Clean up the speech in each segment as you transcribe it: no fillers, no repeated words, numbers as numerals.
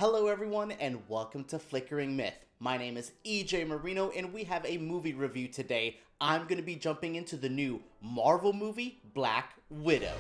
Hello everyone and welcome to Flickering Myth. My name is EJ Marino and we have a movie review today. I'm going to be jumping into the new Marvel movie, Black Widow.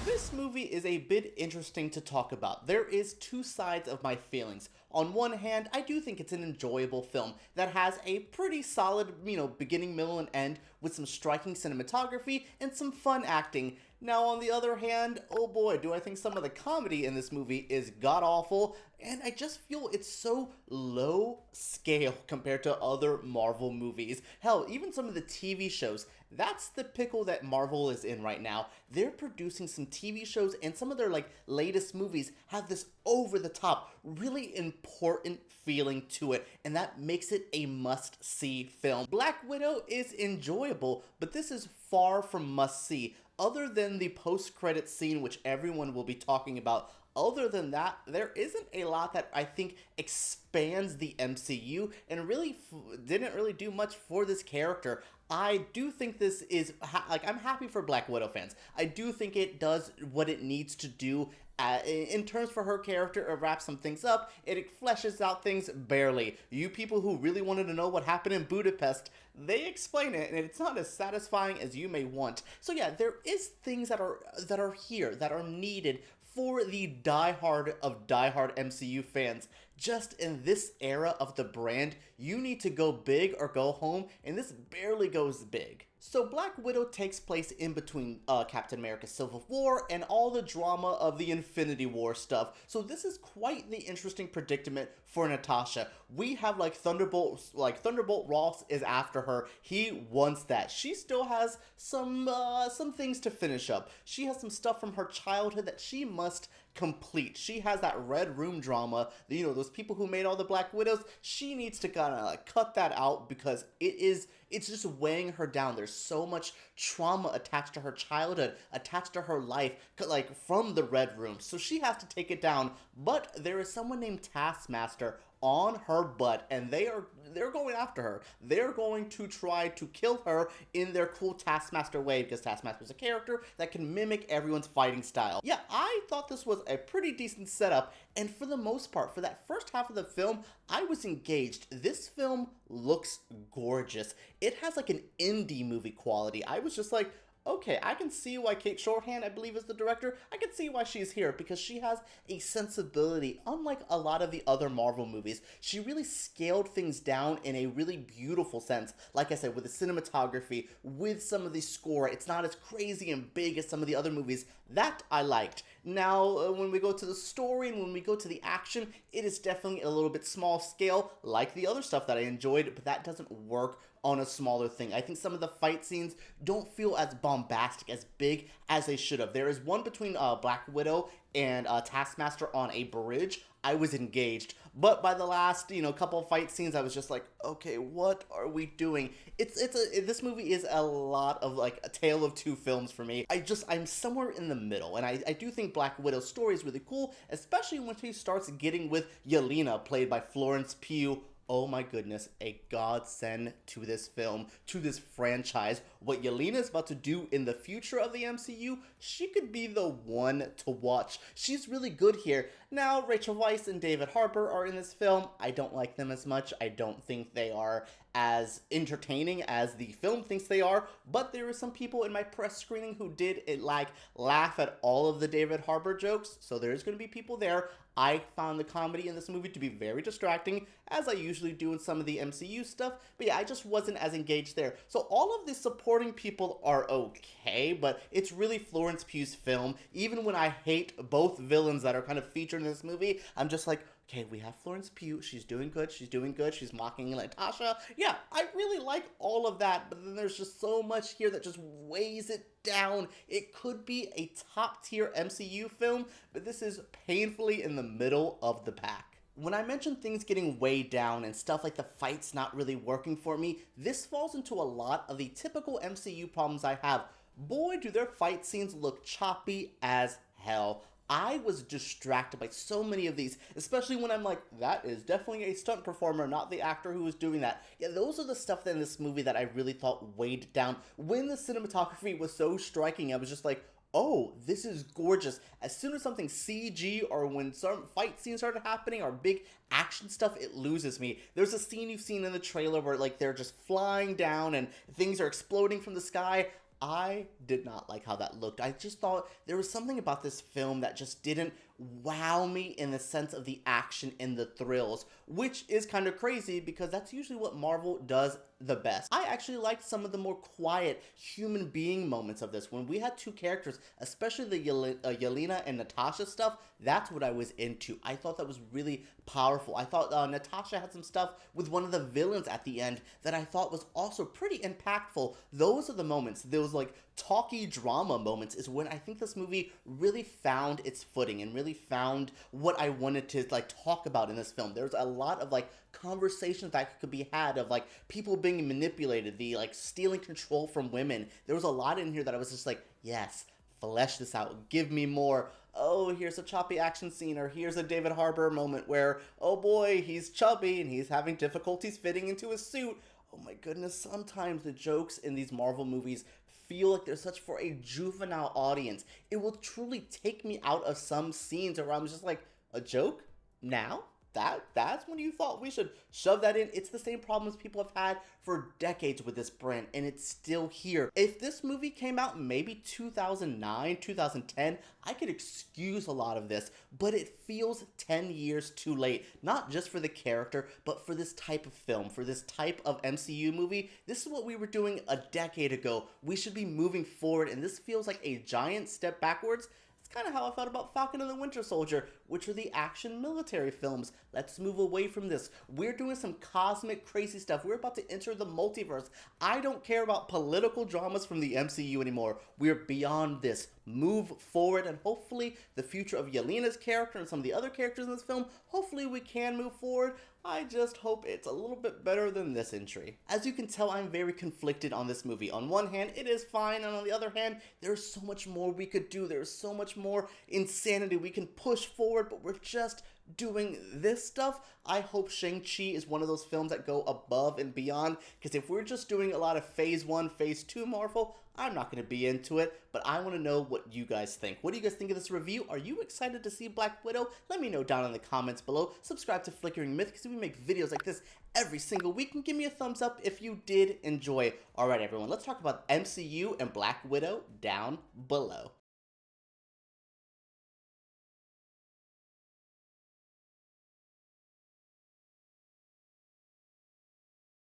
This movie is a bit interesting to talk about. There is two sides of my feelings. On one hand, I do think it's an enjoyable film that has a pretty solid, beginning, middle, and end with some striking cinematography and some fun acting. Now, on the other hand, oh boy, do I think some of the comedy in this movie is god-awful, and I just feel it's so low scale compared to other Marvel movies. Hell, even some of the TV shows, that's the pickle that Marvel is in right now. They're producing some TV shows, and some of their latest movies have this over-the-top, really important feeling to it, and that makes it a must-see film. Black Widow is enjoyable, but this is far from must-see. Other than the post-credit scene, which everyone will be talking about, other than that, there isn't a lot that I think expands the MCU and really didn't really do much for this character. I do think this is, I'm happy for Black Widow fans. I do think it does what it needs to do in terms for her character. It wraps some things up, it fleshes out things barely. You people who really wanted to know what happened in Budapest, they explain it, and it's not as satisfying as you may want. So yeah, there is things that are here, that are needed for the diehard of diehard MCU fans. Just in this era of the brand, you need to go big or go home, and this barely goes big. So Black Widow takes place in between Captain America's Civil War and all the drama of the Infinity War stuff. So this is quite the interesting predicament for Natasha. We have Thunderbolt Ross is after her. He wants that. She still has some things to finish up. She has some stuff from her childhood that she must complete. She has that Red Room drama, those people who made all the Black Widows. She needs to kind of cut that out because it's just weighing her down. There's so much trauma attached to her childhood, attached to her life, from the Red Room. So she has to take it down. But there is someone named Taskmaster on her butt, and they're going after her. They're going to try to kill her in their cool Taskmaster way, because Taskmaster's a character that can mimic everyone's fighting style. Yeah, I thought this was a pretty decent setup, and for the most part, for that first half of the film, I was engaged. This film looks gorgeous. It has an indie movie quality. I was just like, okay, I can see why Cate Shortland, I believe is the director, I can see why she's here, because she has a sensibility, unlike a lot of the other Marvel movies. She really scaled things down in a really beautiful sense. Like I said, with the cinematography, with some of the score, it's not as crazy and big as some of the other movies. That I liked. Now, when we go to the story and when we go to the action, it is definitely a little bit small scale, like the other stuff that I enjoyed, but that doesn't work on a smaller thing. I think some of the fight scenes don't feel as bombastic, as big as they should have. There is one between Black Widow and Taskmaster on a bridge. I was engaged, but by the last couple of fight scenes, I was just like, okay, what are we doing? This movie is a lot of a tale of two films for me. I'm somewhere in the middle, and I do think Black Widow's story is really cool, especially when she starts getting with Yelena, played by Florence Pugh. Oh my goodness, a godsend to this film, to this franchise. What Yelena is about to do in the future of the MCU, she could be the one to watch. She's really good here. Now, Rachel Weisz and David Harbour are in this film. I don't like them as much. I don't think they are as entertaining as the film thinks they are, but there were some people in my press screening who did laugh at all of the David Harbour jokes, so there's going to be people there. I found the comedy in this movie to be very distracting, as I usually do in some of the MCU stuff, but yeah, I just wasn't as engaged there. So all of the supporting people are okay, but it's really Florence Pugh's film. Even when I hate both villains that are kind of featured in this movie, I'm just like, okay, we have Florence Pugh, she's doing good, she's mocking Natasha. Yeah, I really like all of that, but then there's just so much here that just weighs it down. It could be a top-tier MCU film, but this is painfully in the middle of the pack. When I mention things getting weighed down and stuff like the fights not really working for me, this falls into a lot of the typical MCU problems I have. Boy, do their fight scenes look choppy as hell. I was distracted by so many of these, especially when I'm like, that is definitely a stunt performer, not the actor who was doing that. Yeah, those are the stuff in this movie that I really thought weighed down. When the cinematography was so striking, I was just like, oh, this is gorgeous. As soon as something CG or when some fight scenes started happening or big action stuff, it loses me. There's a scene you've seen in the trailer where like they're just flying down and things are exploding from the sky. I did not like how that looked. I just thought there was something about this film that just didn't wow me in the sense of the action and the thrills, which is kind of crazy because that's usually what Marvel does the best. I actually liked some of the more quiet human being moments of this. When we had two characters, especially the Yelena and Natasha stuff, that's what I was into. I thought that was really powerful. I thought Natasha had some stuff with one of the villains at the end that I thought was also pretty impactful. Those are the moments, those like talky drama moments is when I think this movie really found its footing and really found what I wanted to like talk about in this film. There's a lot of like conversations that could be had of like people being manipulated, the like stealing control from women. There was a lot in here that I was just like, yes, flesh this out, give me more. Oh, here's a choppy action scene, or here's a David Harbour moment where, oh boy, he's chubby and he's having difficulties fitting into his suit. Oh my goodness, sometimes the jokes in these Marvel movies feel like they're such for a juvenile audience. It will truly take me out of some scenes where I'm just like, a joke? Now? That's when you thought we should shove that in? It's the same problems people have had for decades with this brand, and it's still here. If this movie came out maybe 2009, 2010, I could excuse a lot of this, but it feels 10 years too late. Not just for the character, but for this type of film, for this type of MCU movie. This is what we were doing a decade ago. We should be moving forward, and this feels like a giant step backwards. Kind of how I felt about Falcon and the Winter Soldier, which were the action military films. Let's move away from this. We're doing some cosmic crazy stuff. We're about to enter the multiverse. I don't care about political dramas from the MCU anymore. We're beyond this. Move forward, and hopefully the future of Yelena's character and some of the other characters in this film, hopefully we can move forward. I just hope it's a little bit better than this entry. As you can tell, I'm very conflicted on this movie. On one hand, it is fine, and on the other hand, there's so much more we could do. There's so much more insanity we can push forward, but we're just doing this stuff. I hope Shang-Chi is one of those films that go above and beyond, because if we're just doing a lot of phase 1, phase 2 Marvel, I'm not going to be into it, but I want to know what you guys think. What do you guys think of this review? Are you excited to see Black Widow? Let me know down in the comments below. Subscribe to Flickering Myth because we make videos like this every single week, and give me a thumbs up if you did enjoy. Alright everyone, let's talk about MCU and Black Widow down below.